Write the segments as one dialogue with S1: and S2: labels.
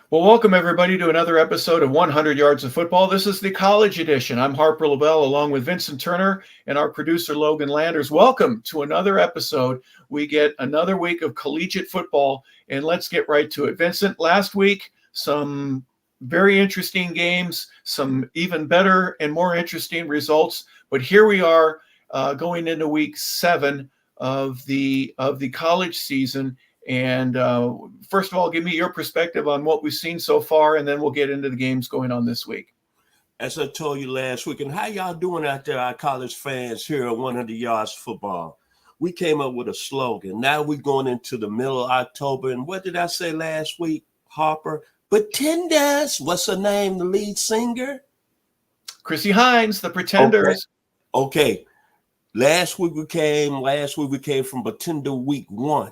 S1: Well, welcome everybody to another episode of 100 Yards of Football. This is the college edition. I'm Harper LeBel along with Vincent Turner and our producer Logan Landers. Welcome to another episode. We get another week of collegiate football, and let's get right to it. Vincent, last week, some very interesting games, some even better and more interesting results. But here we are going into week 7 of the college season. And first of all, give me your perspective on what we've seen so far, and then we'll get into the games going on this week.
S2: As I told you last week, and how y'all doing out there, our college fans here at 100 Yards Football? We came up with a slogan. Now we're going into the middle of October, and what did I say last week, Harper? Pretenders. What's her name, the lead singer?
S1: Chrissy Hines, the Pretenders.
S2: Okay. Last week we came from Pretender Week 1.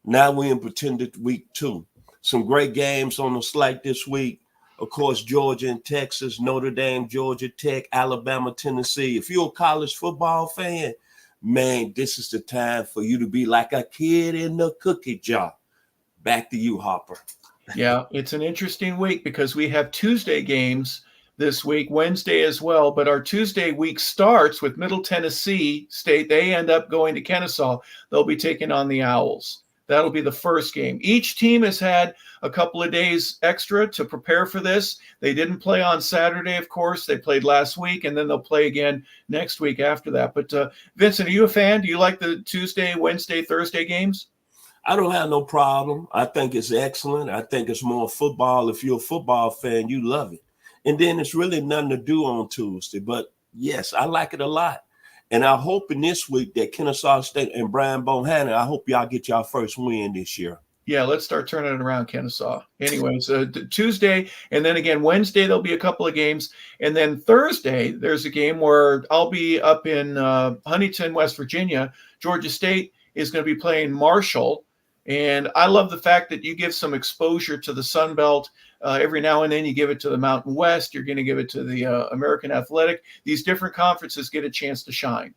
S2: Now we're in Pretender Week 2. Some great games on the slate this week. Of course, Georgia and Texas, Notre Dame, Georgia Tech, Alabama, Tennessee. If you're a college football fan, man, this is the time for you to be like a kid in the cookie jar. Back to you, Harper.
S1: Yeah, it's an interesting week because we have Tuesday games this week, Wednesday as well. But our Tuesday week starts with Middle Tennessee State. They end up going to Kennesaw. They'll be taking on the Owls. That'll be the first game. Each team has had a couple of days extra to prepare for this. They didn't play on Saturday, of course. They played last week, and then they'll play again next week after that. But Vincent, are you a fan? Do you like the Tuesday, Wednesday, Thursday games?
S2: I don't have no problem. I think it's excellent. I think it's more football. If you're a football fan, you love it. And then it's really nothing to do on Tuesday. But, yes, I like it a lot. And I'm hoping this week that Kennesaw State and Brian Bohannon, I hope y'all get y'all first win this year.
S1: Yeah, let's start turning it around, Kennesaw. Anyways, Tuesday, and then again, Wednesday, there'll be a couple of games. And then Thursday, there's a game where I'll be up in Huntington, West Virginia. Georgia State is going to be playing Marshall. And I love the fact that you give some exposure to the Sun Belt. Every now and then you give it to the Mountain West. You're going to give it to the American Athletic. These different conferences get a chance to shine.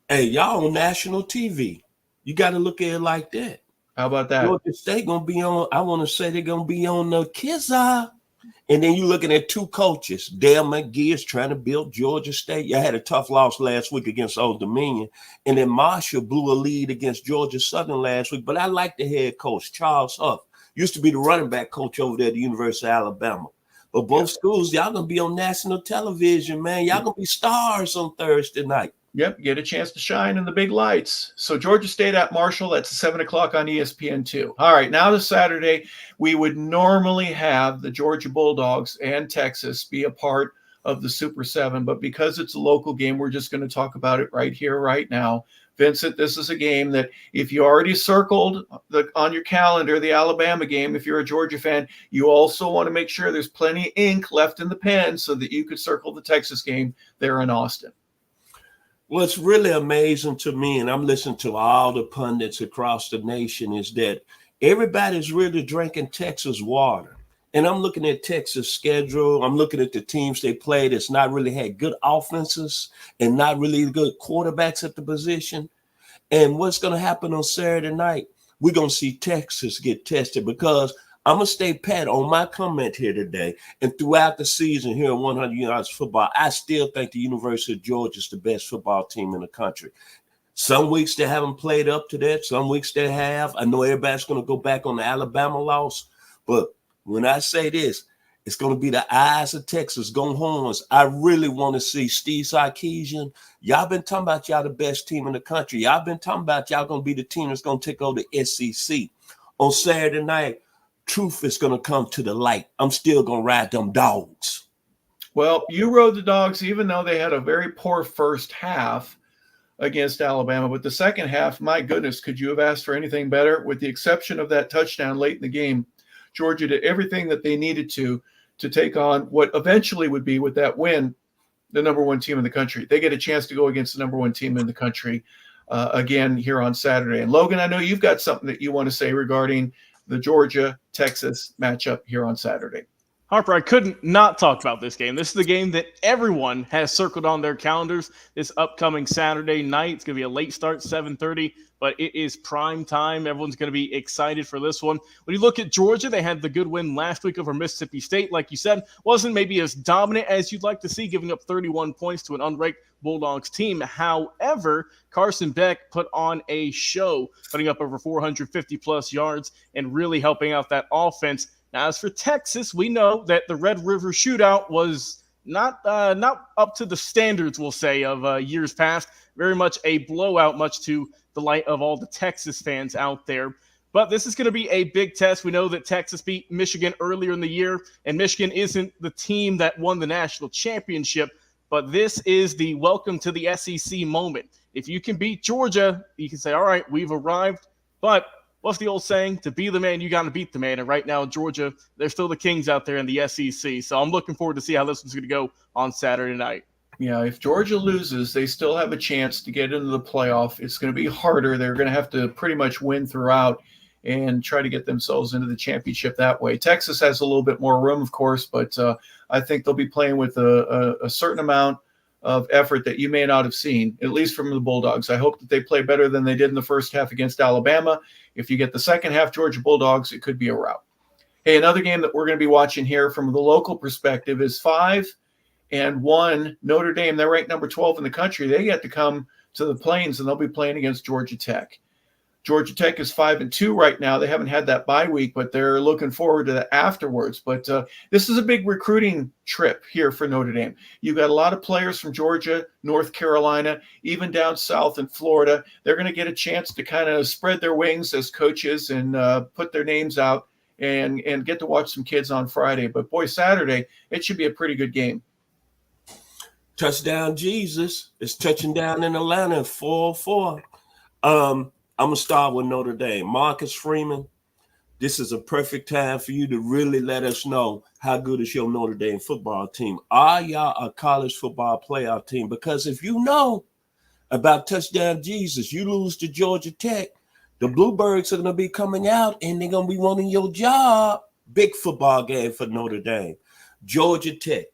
S2: Hey, y'all on national TV. You got to look at it like that.
S1: How about that?
S2: Georgia State going to be on, I want to say they're going to be on the Kizza. And then you're looking at two coaches. Dale McGee is trying to build Georgia State. You had a tough loss last week against Old Dominion. And then Marshall blew a lead against Georgia Southern last week. But I like the head coach, Charles Huff. Used to be the running back coach over there at the University of Alabama. But both schools, y'all going to be on national television, man. Y'all going to be stars on Thursday night.
S1: Yep, get a chance to shine in the big lights. So Georgia State at Marshall, that's 7 o'clock on ESPN2. All right, now this Saturday, we would normally have the Georgia Bulldogs and Texas be a part of the Super 7, but because it's a local game, we're just going to talk about it right here, right now. Vincent, this is a game that if you already circled on your calendar the Alabama game, if you're a Georgia fan, you also want to make sure there's plenty of ink left in the pen so that you could circle the Texas game there in Austin.
S2: What's really amazing to me, and I'm listening to all the pundits across the nation, is that everybody's really drinking Texas water. And I'm looking at Texas' schedule. I'm looking at the teams they played that's not really had good offenses and not really good quarterbacks at the position. And what's going to happen on Saturday night? We're going to see Texas get tested because I'm going to stay pat on my comment here today. And throughout the season here at 100 Yards Football, I still think the University of Georgia is the best football team in the country. Some weeks they haven't played up to that. Some weeks they have. I know everybody's going to go back on the Alabama loss. But when I say this, it's going to be the eyes of Texas, go horns. I really want to see Steve Sarkisian. Y'all been talking about y'all the best team in the country. Y'all been talking about y'all going to be the team that's going to take over the SEC. On Saturday night, truth is going to come to the light. I'm still going to ride them dogs.
S1: Well, you rode the dogs even though they had a very poor first half against Alabama. But the second half, my goodness, could you have asked for anything better? With the exception of that touchdown late in the game, Georgia did everything that they needed to take on what eventually would be, with that win, the number one team in the country. They get a chance to go against the number one team in the country again here on Saturday. And Logan, I know you've got something that you want to say regarding the Georgia-Texas matchup here on Saturday.
S3: Harper, I couldn't not talk about this game. This is the game that everyone has circled on their calendars this upcoming Saturday night. It's going to be a late start, 7:30, but it is prime time. Everyone's going to be excited for this one. When you look at Georgia, they had the good win last week over Mississippi State. Like you said, wasn't maybe as dominant as you'd like to see, giving up 31 points to an unranked Bulldogs team. However, Carson Beck put on a show, putting up over 450-plus yards and really helping out that offense. Now, as for Texas, we know that the Red River Shootout was not up to the standards, we'll say, of years past. Very much a blowout, much to the light of all the Texas fans out there. But this is going to be a big test. We know that Texas beat Michigan earlier in the year, and Michigan isn't the team that won the national championship. But this is the welcome to the SEC moment. If you can beat Georgia, you can say, all right, we've arrived. But what's the old saying? To be the man, you got to beat the man. And right now, Georgia, they're still the kings out there in the SEC. So I'm looking forward to see how this one's going to go on Saturday night.
S1: Yeah, if Georgia loses, they still have a chance to get into the playoff. It's going to be harder. They're going to have to pretty much win throughout and try to get themselves into the championship that way. Texas has a little bit more room, of course, but I think they'll be playing with a certain amount of effort that you may not have seen, at least from the Bulldogs. I hope that they play better than they did in the first half against Alabama. If you get the second half Georgia Bulldogs, it could be a rout. Hey, another game that we're going to be watching here from the local perspective is 5-1 Notre Dame. They're ranked number 12 in the country. They get to come to the Plains, and they'll be playing against Georgia Tech. Georgia Tech is 5-2 right now. They haven't had that bye week, but they're looking forward to that afterwards. But this is a big recruiting trip here for Notre Dame. You've got a lot of players from Georgia, North Carolina, even down south in Florida. They're going to get a chance to kind of spread their wings as coaches and put their names out and get to watch some kids on Friday. But boy, Saturday, it should be a pretty good game.
S2: Touchdown Jesus is touching down in Atlanta, 4-4. I'm going to start with Notre Dame. Marcus Freeman, this is a perfect time for you to really let us know how good is your Notre Dame football team. Are y'all a college football playoff team? Because if you know about Touchdown Jesus, you lose to Georgia Tech, the Bluebirds are going to be coming out and they're going to be wanting your job. Big football game for Notre Dame. Georgia Tech,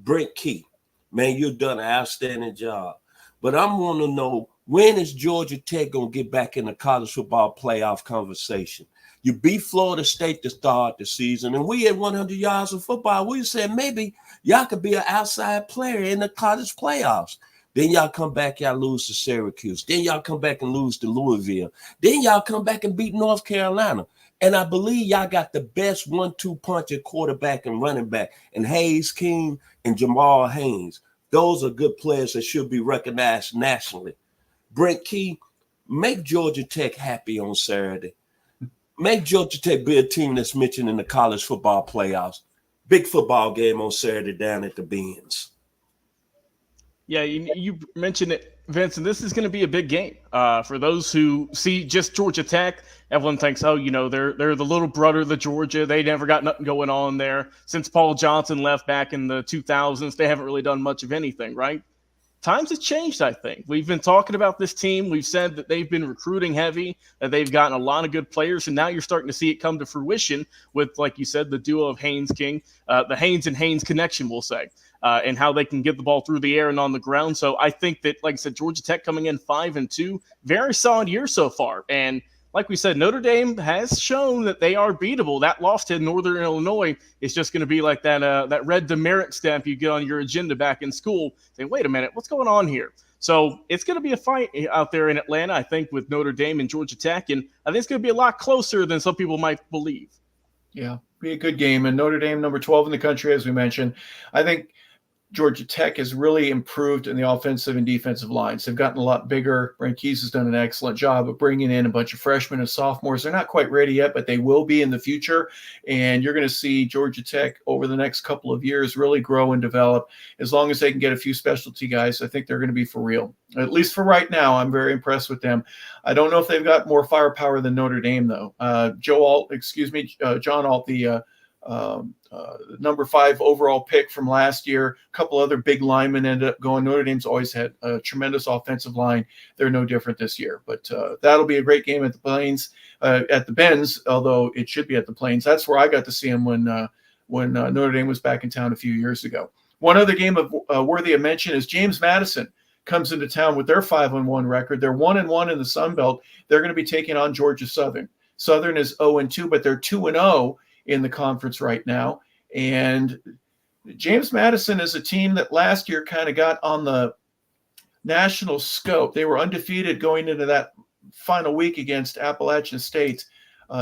S2: Brent Key, man, you've done an outstanding job. But I'm want to know, when is Georgia Tech going to get back in the college football playoff conversation? You beat Florida State to start the season, and we had 100 yards of football. We said maybe y'all could be an outside player in the college playoffs. Then y'all come back, y'all lose to Syracuse. Then y'all come back and lose to Louisville. Then y'all come back and beat North Carolina. And I believe y'all got the best 1-2 punch at quarterback and running back, and Hayes King and Jamal Haynes. Those are good players that should be recognized nationally. Brent Key, make Georgia Tech happy on Saturday. Make Georgia Tech be a team that's mentioned in the college football playoffs. Big football game on Saturday down at the Benz.
S3: Yeah, you mentioned it, Vincent. This is going to be a big game. For those who see just Georgia Tech, everyone thinks, oh, they're the little brother of the Georgia. They never got nothing going on there. Since Paul Johnson left back in the 2000s, they haven't really done much of anything, right? Times have changed, I think. We've been talking about this team. We've said that they've been recruiting heavy, that they've gotten a lot of good players, and now you're starting to see it come to fruition with, like you said, the duo of Haynes King, the Haynes and Haynes connection, we'll say, and how they can get the ball through the air and on the ground. So I think that, like I said, Georgia Tech coming in 5-2, very solid year so far. And like we said, Notre Dame has shown that they are beatable. That loss to Northern Illinois is just going to be like that red demerit stamp you get on your agenda back in school, saying, wait a minute, what's going on here? So it's going to be a fight out there in Atlanta, I think, with Notre Dame and Georgia Tech, and I think it's going to be a lot closer than some people might believe.
S1: Yeah, be a good game. And Notre Dame, number 12 in the country, as we mentioned. I think Georgia Tech has really improved in the offensive and defensive lines. They've gotten a lot bigger. Brent Keyes has done an excellent job of bringing in a bunch of freshmen and sophomores. They're not quite ready yet, but they will be in the future. And you're going to see Georgia Tech over the next couple of years really grow and develop. As long as they can get a few specialty guys, I think they're going to be for real. At least for right now, I'm very impressed with them. I don't know if they've got more firepower than Notre Dame, though. John Alt, the number 5 overall pick from last year. A couple other big linemen ended up going. Notre Dame's always had a tremendous offensive line. They're no different this year, but that'll be a great game at the Plains, at the Benz, although it should be at the Plains. That's where I got to see them when when Notre Dame was back in town a few years ago. One other game worthy of mention is James Madison comes into town with their 5-1 record. They're 1-1 in the Sun Belt. They're going to be taking on Georgia Southern. Southern is 0-2, but they're 2-0 in the conference right now. And James Madison is a team that last year kind of got on the national scope. They were undefeated going into that final week against Appalachian State.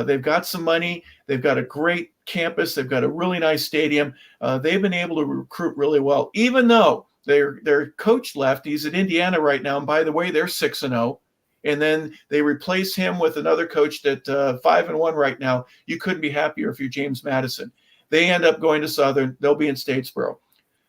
S1: They've got some money. They've got a great campus. They've got a really nice stadium. They've been able to recruit really well, even though their coach left. He's at Indiana right now. And by the way, they're 6-0. And then they replace him with another coach that 5-1 right now. You couldn't be happier if you're James Madison. They end up going to Southern. They'll be in Statesboro.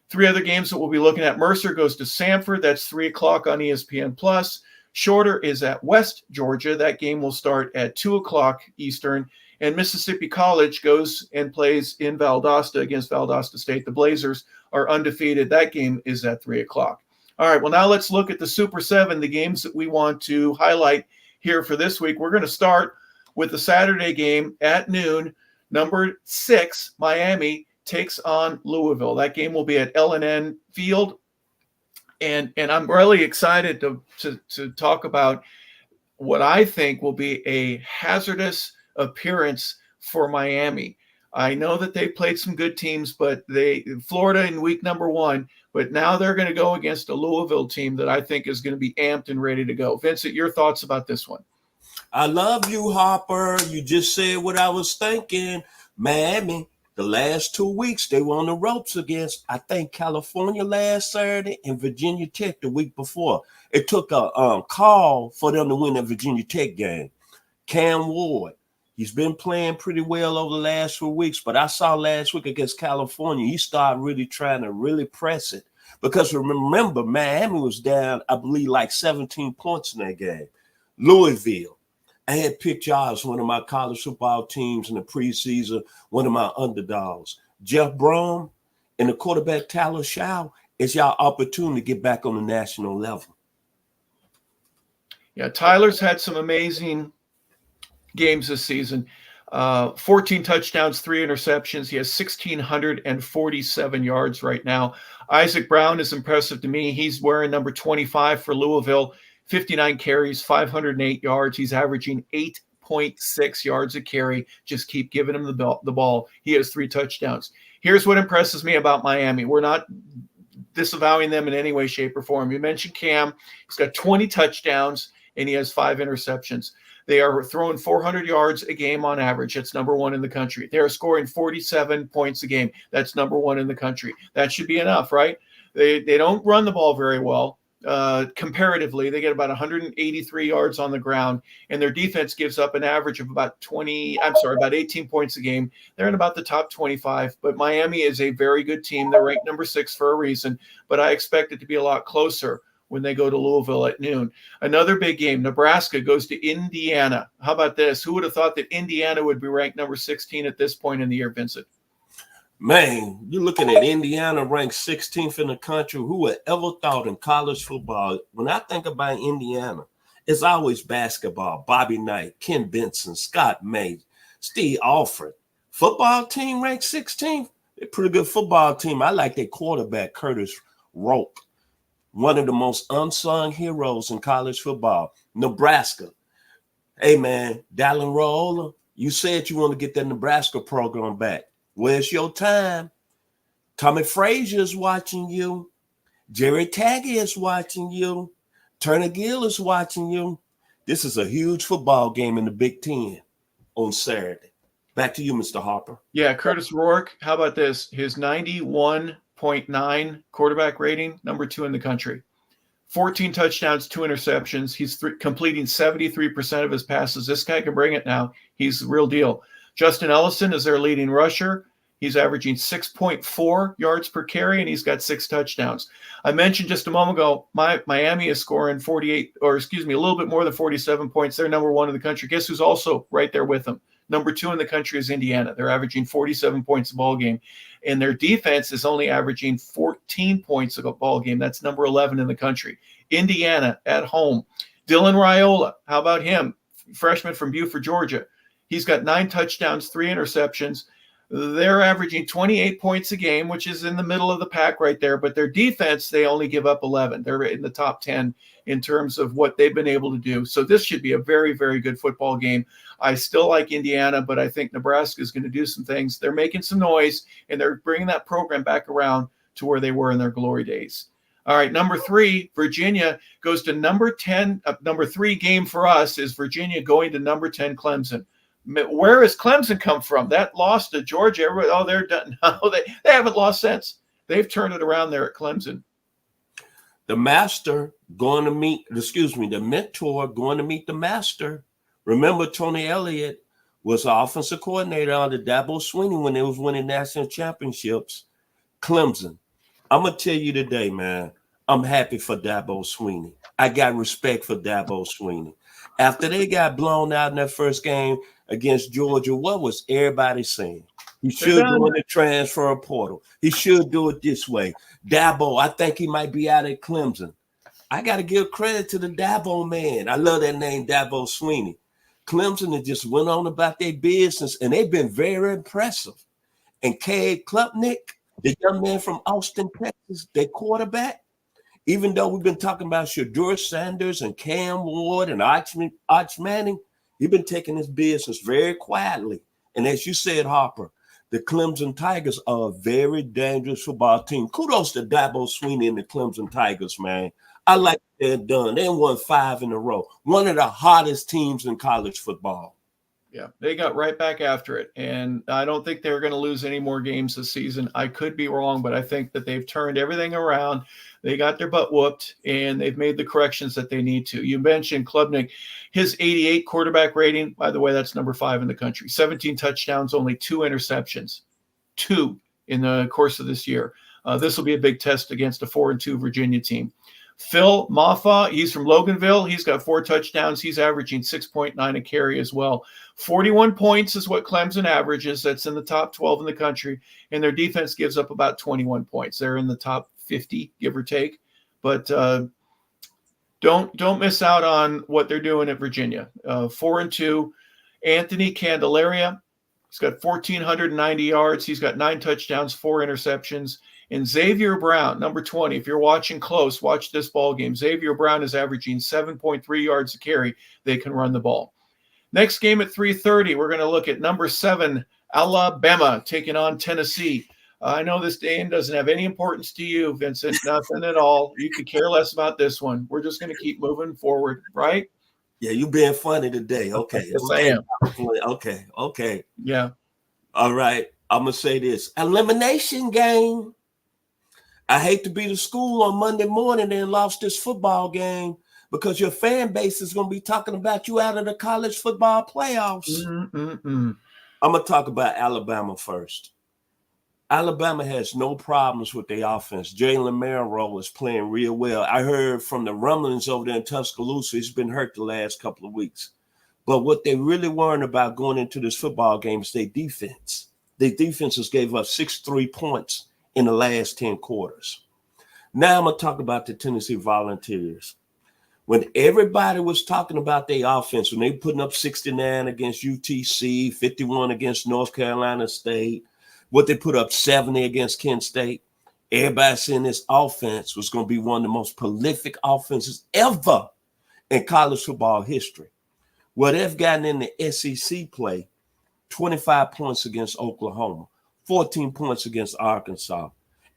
S1: 3 other games that we'll be looking at. Mercer goes to Samford. That's 3 o'clock on ESPN+. Shorter is at West Georgia. That game will start at 2 o'clock Eastern. And Mississippi College goes and plays in Valdosta against Valdosta State. The Blazers are undefeated. That game is at 3 o'clock. All right, well, now let's look at the Super 7, the games that we want to highlight here for this week. We're going to start with the Saturday game at noon. Number 6, Miami, takes on Louisville. That game will be at L&N Field. And I'm really excited to talk about what I think will be a hazardous appearance for Miami. I know that they played some good teams, but Florida in week number 1, but now they're going to go against a Louisville team that I think is going to be amped and ready to go. Vincent, your thoughts about this one?
S2: I love you, Harper. You just said what I was thinking. Miami, the last 2 weeks, they were on the ropes against, I think, California last Saturday and Virginia Tech the week before. It took a call for them to win the Virginia Tech game. Cam Ward, he's been playing pretty well over the last 4 weeks, but I saw last week against California, he started really trying to really press it. Because remember, Miami was down, I believe, like 17 points in that game. Louisville, I had picked y'all as one of my college football teams in the preseason, one of my underdogs. Jeff Brom and the quarterback Tyler Shaw, it's y'all opportunity to get back on the national level.
S1: Yeah, Tyler's had some amazing games this season. 14 touchdowns, 3 interceptions. He has 1,647 yards right now. Isaac Brown is impressive to me. He's wearing number 25 for Louisville. 59 carries, 508 yards. He's averaging 8.6 yards a carry. Just keep giving him the ball. He has 3 touchdowns. Here's what impresses me about Miami. We're not disavowing them in any way, shape, or form. You mentioned Cam. He's got 20 touchdowns, and he has 5 interceptions. They are throwing 400 yards a game on average. That's number 1 in the country. They are scoring 47 points a game. That's number 1 in the country. That should be enough, right? They don't run the ball very well. Comparatively, they get about 183 yards on the ground, and their defense gives up an average of about 18 points a game. They're in about the top 25, but Miami is a very good team. They're ranked number 6 for a reason, but I expect it to be a lot closer when they go to Louisville at noon. Another big game, Nebraska goes to Indiana. How about this? Who would have thought that Indiana would be ranked number 16 at this point in the year, Vincent?
S2: Man, you're looking at Indiana ranked 16th in the country. Who would ever thought in college football? When I think about Indiana, it's always basketball. Bobby Knight, Ken Benson, Scott May, Steve Alford. Football team ranked 16th. They're a pretty good football team. I like their quarterback, Curtis Rourke, one of the most unsung heroes in college football. Nebraska. Hey, man, Dallin Raiola, you said you want to get that Nebraska program back. Where's your time? Tommy Frazier is watching you. Jerry Taggy is watching you. Turner Gill is watching you. This is a huge football game in the Big Ten on Saturday. Back to you, Mr. Harper.
S1: Yeah, Curtis Rourke, how about this? His 91.9 quarterback rating, number 2 in the country. 14 touchdowns, 2 interceptions. He's completing 73% of his passes. This guy can bring it now. He's the real deal. Justin Ellison is their leading rusher. He's averaging 6.4 yards per carry, and he's got 6 touchdowns. I mentioned just a moment ago, Miami is scoring a little bit more than 47 points. They're number 1 in the country. Guess who's also right there with them? Number 2 in the country is Indiana. They're averaging 47 points a ball game, and their defense is only averaging 14 points a ball game. That's number 11 in the country. Indiana at home. Dylan Raiola, how about him? Freshman from Buford, Georgia. He's got 9 touchdowns, 3 interceptions. They're averaging 28 points a game, which is in the middle of the pack right there. But their defense, they only give up 11. They're in the top 10 in terms of what they've been able to do. So this should be a very, very good football game. I still like Indiana, but I think Nebraska is going to do some things. They're making some noise, and they're bringing that program back around to where they were in their glory days. All right, number 3, Virginia goes to number 10. Number 3 game for us is Virginia going to number 10 Clemson. Where has Clemson come from? That loss to Georgia, everybody, oh, they're done. No, they haven't lost since. They've turned it around there at Clemson.
S2: The mentor going to meet the master. Remember, Tony Elliott was the offensive coordinator under Dabo Swinney when they was winning national championships. Clemson. I'm going to tell you today, man, I'm happy for Dabo Swinney. I got respect for Dabo Swinney. After they got blown out in that first game against Georgia, what was everybody saying? He should go in the transfer portal. He should do it this way. Dabo, I think he might be out at Clemson. I got to give credit to the Dabo man. I love that name, Dabo Swinney. Clemson has just went on about their business, and they've been very impressive. And Cade Klubnik, the young man from Austin, Texas, their quarterback, even though we've been talking about Shedeur Sanders and Cam Ward and Arch Manning, he's been taking his business very quietly. And as you said, Harper, the Clemson Tigers are a very dangerous football team. Kudos to Dabo Swinney and the Clemson Tigers, man. I like what they're done. They won 5 in a row. One of the hottest teams in college football.
S1: Yeah, they got right back after it. And I don't think they're going to lose any more games this season. I could be wrong, but I think that they've turned everything around. They got their butt whooped, and they've made the corrections that they need to. You mentioned Klubnik. His 88 quarterback rating, by the way, that's number 5 in the country. 17 touchdowns, only 2 interceptions. 2 in the course of this year. This will be a big test against a 4-2 Virginia team. Phil Maffa, he's from Loganville. He's got 4 touchdowns. He's averaging 6.9 a carry as well. 41 points is what Clemson averages. That's in the top 12 in the country. And their defense gives up about 21 points. They're in the top 50, give or take. But don't miss out on what they're doing at Virginia. 4-2. Anthony Candelaria, he's got 1,490 yards. He's got 9 touchdowns, 4 interceptions. And Xavier Brown, number 20, if you're watching close, watch this ball game. Xavier Brown is averaging 7.3 yards a carry. They can run the ball. Next game at 3:30, we're going to look at number 7, Alabama, taking on Tennessee. I know this game doesn't have any importance to you, Vincent. Nothing at all. You could care less about this one. We're just going to keep moving forward, right?
S2: Yeah, you being funny today. Okay.
S1: Yes, I am.
S2: Okay.
S1: Yeah.
S2: All right. I'm going to say this. Elimination game. I hate to be the school on Monday morning and lost this football game because your fan base is going to be talking about you out of the college football playoffs. I'm going to talk about Alabama first. Alabama has no problems with their offense. Jalen Milroe is playing real well. I heard from the rumblings over there in Tuscaloosa, he's been hurt the last couple of weeks. But what they really worrying about going into this football game is their defense. Their defenses gave up 63 points in the last 10 quarters. Now I'm going to talk about the Tennessee Volunteers. When everybody was talking about their offense, when they putting up 69 against UTC, 51 against North Carolina State, what they put up 70 against Kent State, everybody saying this offense was going to be one of the most prolific offenses ever in college football history. Well, they've gotten in the SEC play, 25 points against Oklahoma, 14 points against Arkansas.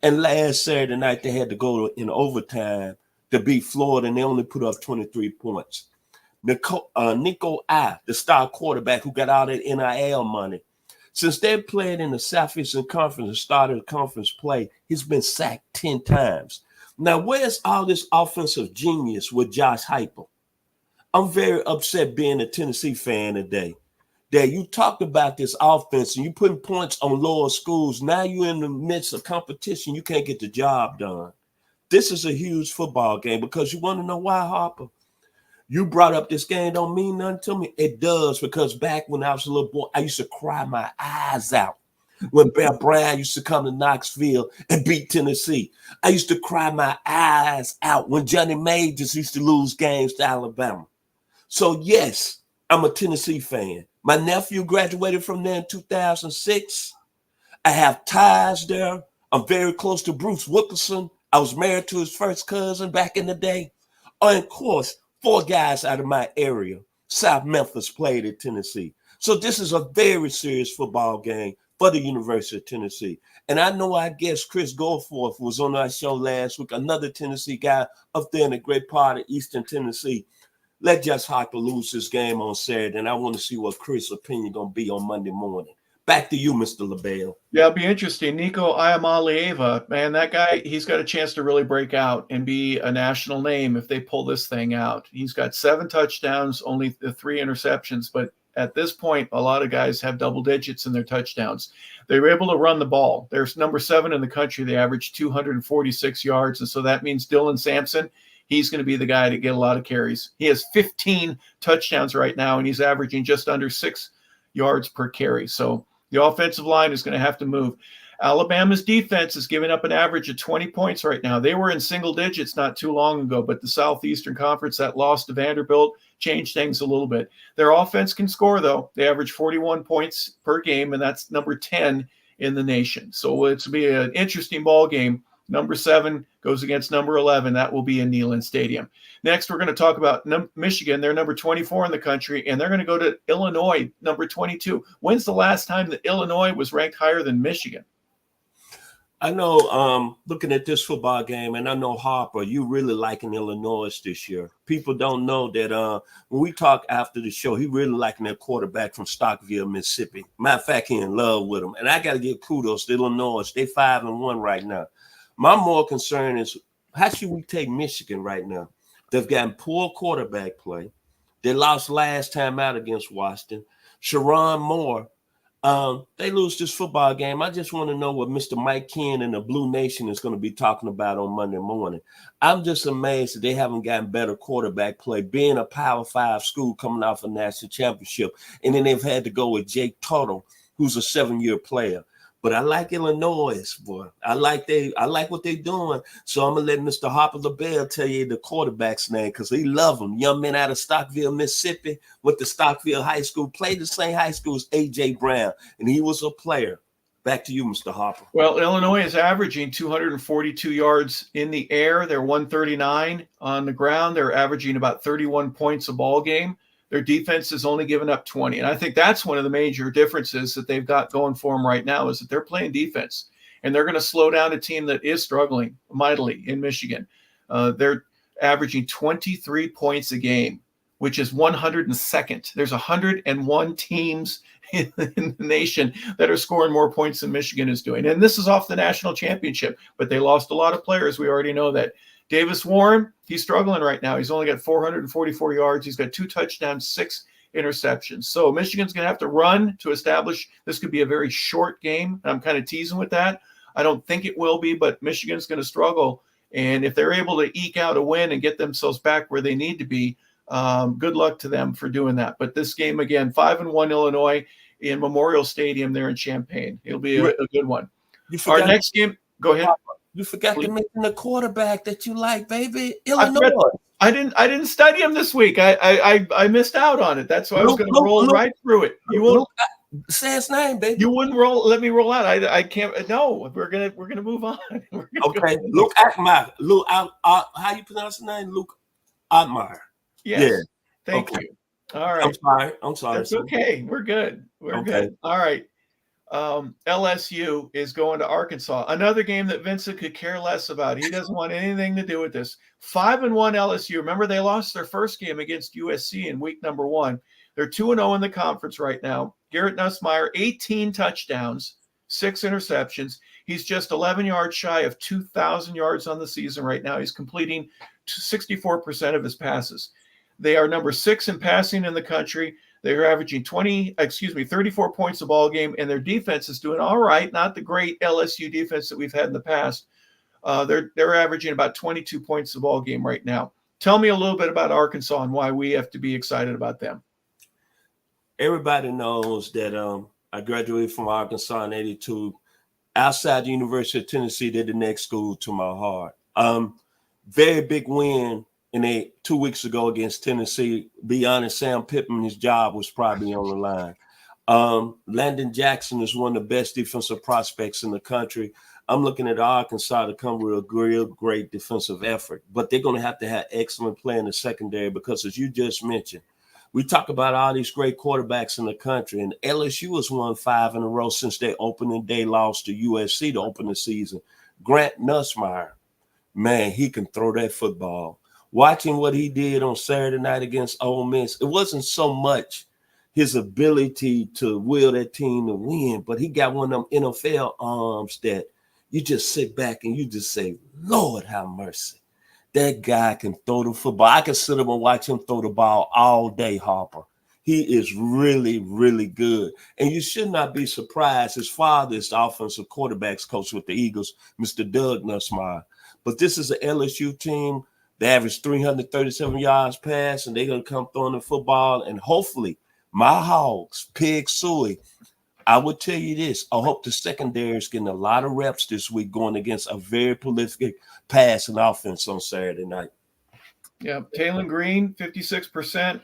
S2: And last Saturday night, they had to go in overtime to beat Florida, and they only put up 23 points. Nico I, the star quarterback who got all that NIL money, since they're playing in the Southeastern Conference and started conference play, he's been sacked 10 times. Now, where's all this offensive genius with Josh Heupel? I'm very upset being a Tennessee fan today. That you talked about this offense and you putting points on lower schools. Now you're in the midst of competition. You can't get the job done. This is a huge football game because you want to know why, Harper? You brought up this game don't mean nothing to me. It does, because back when I was a little boy, I used to cry my eyes out when Bear Bryant used to come to Knoxville and beat Tennessee. I used to cry my eyes out when Johnny Majors used to lose games to Alabama. So, yes, I'm a Tennessee fan. My nephew graduated from there in 2006. I have ties there. I'm very close to Bruce Wilkinson. I was married to his first cousin back in the day. And of course, 4 guys out of my area, South Memphis, played at Tennessee. So this is a very serious football game for the University of Tennessee. And I know, I guess Chris Goforth was on our show last week, another Tennessee guy up there in a great part of Eastern Tennessee. Let Jess Harper lose this game on Saturday, and I want to see what Chris' opinion going to be on Monday morning. Back to you, Mr. LeBel.
S1: Yeah, it'll be interesting. Nico Iamaleava, man, that guy, he's got a chance to really break out and be a national name if they pull this thing out. He's got 7 touchdowns, only 3 interceptions, but at this point, a lot of guys have double digits in their touchdowns. They were able to run the ball. They're number 7 in the country. They average 246 yards, and so that means Dylan Sampson, he's going to be the guy to get a lot of carries. He has 15 touchdowns right now, and he's averaging just under 6 yards per carry. So the offensive line is going to have to move. Alabama's defense is giving up an average of 20 points right now. They were in single digits not too long ago, but the Southeastern Conference, that loss to Vanderbilt, changed things a little bit. Their offense can score, though. They average 41 points per game, and that's number 10 in the nation. So it's going to be an interesting ball game. Number 7 goes against number 11. That will be in Neyland Stadium. Next, we're going to talk about Michigan. They're number 24 in the country, and they're going to go to Illinois, number 22. When's the last time that Illinois was ranked higher than Michigan?
S2: I know, looking at this football game, and I know, Harper, you really liking Illinois this year. People don't know that when we talk after the show, he really liking their quarterback from Stockville, Mississippi. Matter of fact, he in love with him. And I got to give kudos to Illinois. They 5-1 right now. My more concern is, how should we take Michigan right now? They've gotten poor quarterback play. They lost last time out against Washington. Sharon Moore, they lose this football game. I just want to know what Mr. Mike Ken and the Blue Nation is going to be talking about on Monday morning. I'm just amazed that they haven't gotten better quarterback play, being a Power 5 school coming off a national championship. And then they've had to go with Jake Tuttle, who's a 7-year player. But I like Illinois, boy. I like what they're doing. So I'm gonna let Mr. Harper LeBel tell you the quarterback's name, because he love him. Young man out of Stockville, Mississippi, went to Stockville High School, played the same high school as A.J. Brown, and he was a player. Back to you, Mr. Harper.
S1: Well, Illinois is averaging 242 yards in the air. They're 139 on the ground. They're averaging about 31 points a ball game. Their defense has only given up 20. And I think that's one of the major differences that they've got going for them right now, is that they're playing defense. And they're going to slow down a team that is struggling mightily in Michigan. They're averaging 23 points a game, which is 102nd. There's 101 teams in the nation that are scoring more points than Michigan is doing. And this is off the national championship, but they lost a lot of players. We already know that. Davis Warren, he's struggling right now. He's only got 444 yards. He's got 2 touchdowns, 6 interceptions. So Michigan's going to have to run to establish this could be a very short game. I'm kind of teasing with that. I don't think it will be, but Michigan's going to struggle. And if they're able to eke out a win and get themselves back where they need to be, good luck to them for doing that. But this game, again, 5-1 Illinois in Memorial Stadium there in Champaign. It'll be a good one. Our next game, go ahead.
S2: You forgot to mention the quarterback that you like, baby. Illinois.
S1: I didn't study him this week. I missed out on it. That's why I was going to roll right through it. You won't
S2: say his name, baby.
S1: You wouldn't let me roll out. I can't. No, we're gonna move on.
S2: Okay, Luke Ackmeyer. Luke, how you pronounce his name? Luke Ackmeyer.
S1: Yes. Yeah. Thank you. All right.
S2: I'm sorry.
S1: That's okay. We're good. We're good. All right. LSU is going to Arkansas. Another game that Vincent could care less about. He doesn't want anything to do with this. 5-1 LSU. Remember, they lost their first game against USC in week number 1. They're 2-0 in the conference right now. Garrett Nussmeier, 18 touchdowns, 6 interceptions. He's just 11 yards shy of 2,000 yards on the season right now. He's completing 64% of his passes. They are number 6 in passing in the country. They're averaging 34 points a ball game, and their defense is doing all right. Not the great LSU defense that we've had in the past. They're averaging about 22 points a ball game right now. Tell me a little bit about Arkansas and why we have to be excited about them.
S2: Everybody knows that I graduated from Arkansas in '82. Outside the University of Tennessee, they're the next school to my heart. Very big win. And 2 weeks ago against Tennessee, be honest, Sam Pittman, his job was probably on the line. Landon Jackson is one of the best defensive prospects in the country. I'm looking at Arkansas to come with a real great defensive effort, but they're going to have excellent play in the secondary because, as you just mentioned, we talk about all these great quarterbacks in the country, and LSU has won 5 in a row since their opening day loss to USC to open the season. Grant Nussmeier, man, he can throw that football. Watching what he did on Saturday night against Ole Miss, it wasn't so much his ability to will that team to win, but he got one of them NFL arms that you just sit back and you just say, Lord have mercy. That guy can throw the football. I can sit up and watch him throw the ball all day, Harper. He is really, really good. And you should not be surprised. His father is the offensive quarterbacks coach with the Eagles, Mr. Doug Nussmeier. But this is an LSU team. They average 337 yards pass, and they're going to come throwing the football. And hopefully, my Hogs, Pig Suey, I would tell you this. I hope the secondary is getting a lot of reps this week going against a very prolific passing offense on Saturday night.
S1: Yeah, Taylon Green, 56%,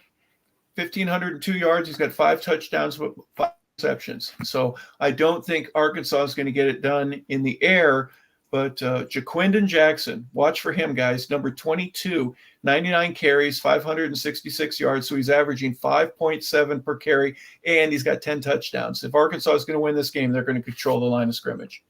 S1: 1,502 yards. He's got 5 touchdowns with 5 receptions. So I don't think Arkansas is going to get it done in the air, but Jaquindon Jackson, watch for him, guys. Number 22, 99 carries, 566 yards. So he's averaging 5.7 per carry, and he's got 10 touchdowns. If Arkansas is going to win this game, they're going to control the line of scrimmage.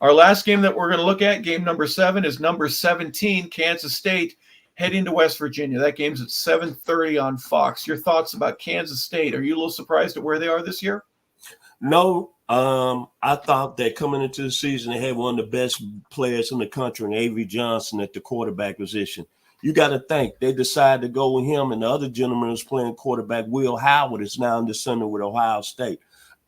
S1: Our last game that we're going to look at, game number 7, is number 17, Kansas State, heading to West Virginia. That game's at 7:30 on Fox. Your thoughts about Kansas State? Are you a little surprised at where they are this year?
S2: No, I thought that coming into the season, they had one of the best players in the country, in Avery Johnson, at the quarterback position. You got to think they decided to go with him, and the other gentleman who's playing quarterback, Will Howard, is now in the center with Ohio State.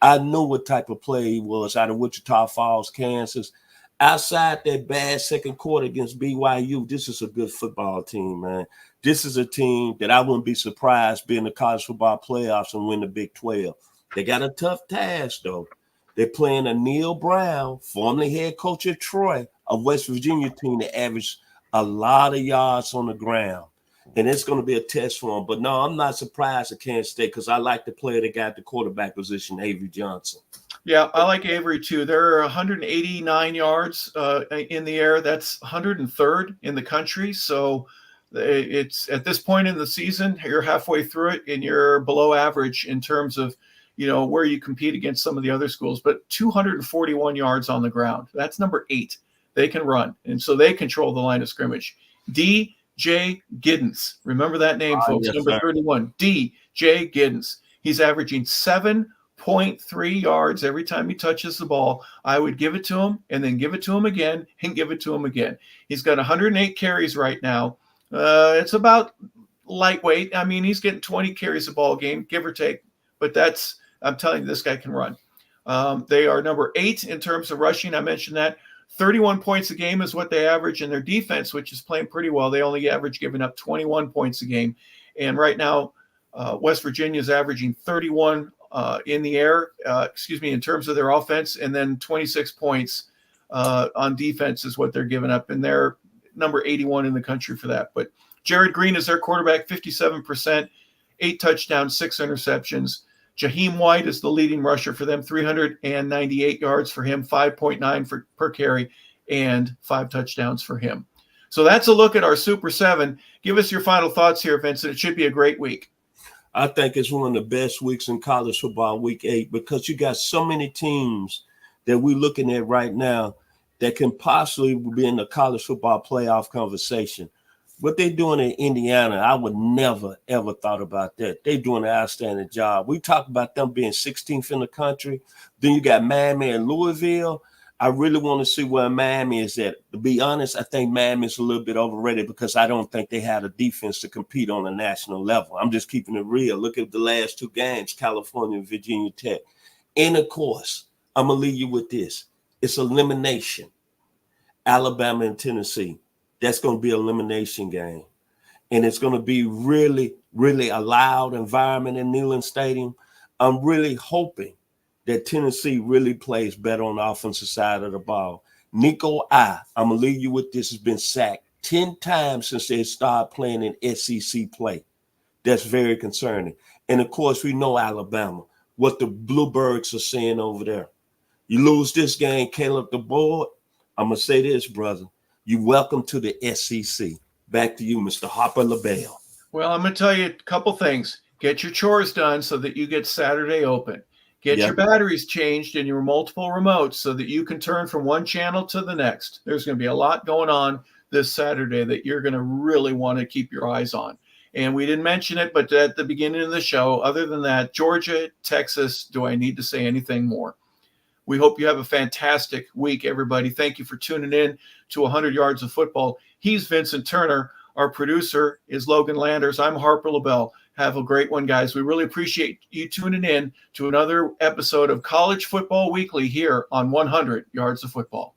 S2: I knew what type of play he was out of Wichita Falls, Kansas. Outside that bad second quarter against BYU, this is a good football team, man. This is a team that I wouldn't be surprised being the college football playoffs and win the Big 12. They got a tough task, though. They're playing a Neil Brown, formerly head coach at Troy, a West Virginia team that averaged a lot of yards on the ground. And it's going to be a test for them. But no, I'm not surprised at Kansas State because I like the player that got the quarterback position, Avery Johnson.
S1: Yeah, I like Avery too. They're 189 yards in the air. That's 103rd in the country. So it's at this point in the season, you're halfway through it and you're below average in terms of, where you compete against some of the other schools. But 241 yards on the ground. That's number 8. They can run. And so they control the line of scrimmage. D.J. Giddens. Remember that name, folks.
S2: Yes,
S1: number
S2: sir.
S1: 31. D.J. Giddens. He's averaging 7.3 yards every time he touches the ball. I would give it to him and then give it to him again and give it to him again. He's got 108 carries right now. It's about lightweight. I mean, he's getting 20 carries a ball game, give or take. But I'm telling you, this guy can run. They are number 8 in terms of rushing. I mentioned that. 31 points a game is what they average in their defense, which is playing pretty well. They only average giving up 21 points a game. And right now, West Virginia is averaging 31 in the air, in terms of their offense, and then 26 points on defense is what they're giving up. And they're number 81 in the country for that. But Jared Green is their quarterback, 57%, 8 touchdowns, 6 interceptions. Jaheim White is the leading rusher for them, 398 yards for him, 5.9 per carry, and 5 touchdowns for him. So that's a look at our Super 7. Give us your final thoughts here, Vincent. It should be a great week.
S2: I think it's one of the best weeks in college football, week 8, because you got so many teams that we're looking at right now that can possibly be in the college football playoff conversation. What they're doing in Indiana, I would never, ever thought about that. They're doing an outstanding job. We talk about them being 16th in the country. Then you got Miami and Louisville. I really want to see where Miami is at. To be honest, I think Miami is a little bit overrated because I don't think they had a defense to compete on a national level. I'm just keeping it real. Look at the last 2 games, California and Virginia Tech. And, of course, I'm going to leave you with this. It's elimination. Alabama and Tennessee. That's going to be an elimination game. And it's going to be really, really a loud environment in Neyland Stadium. I'm really hoping that Tennessee really plays better on the offensive side of the ball. I'm going to leave you with this, has been sacked 10 times since they started playing in SEC play. That's very concerning. And, of course, we know Alabama. what the Bluebirds are saying over there. You lose this game, Caleb the board, I'm going to say this, brother. You welcome to the SEC. Back to you, Mr. Harper LeBel.
S1: Well, I'm going to tell you a couple things. Get your chores done so that you get Saturday open. Get your batteries changed in your multiple remotes so that you can turn from one channel to the next. There's going to be a lot going on this Saturday that you're going to really want to keep your eyes on. And we didn't mention it, but at the beginning of the show, other than that, Georgia, Texas, do I need to say anything more? We hope you have a fantastic week, everybody. Thank you for tuning in to 100 Yards of Football. He's Vincent Turner. Our producer is Logan Landers. I'm Harper LeBel. Have a great one, guys. We really appreciate you tuning in to another episode of College Football Weekly here on 100 Yards of Football.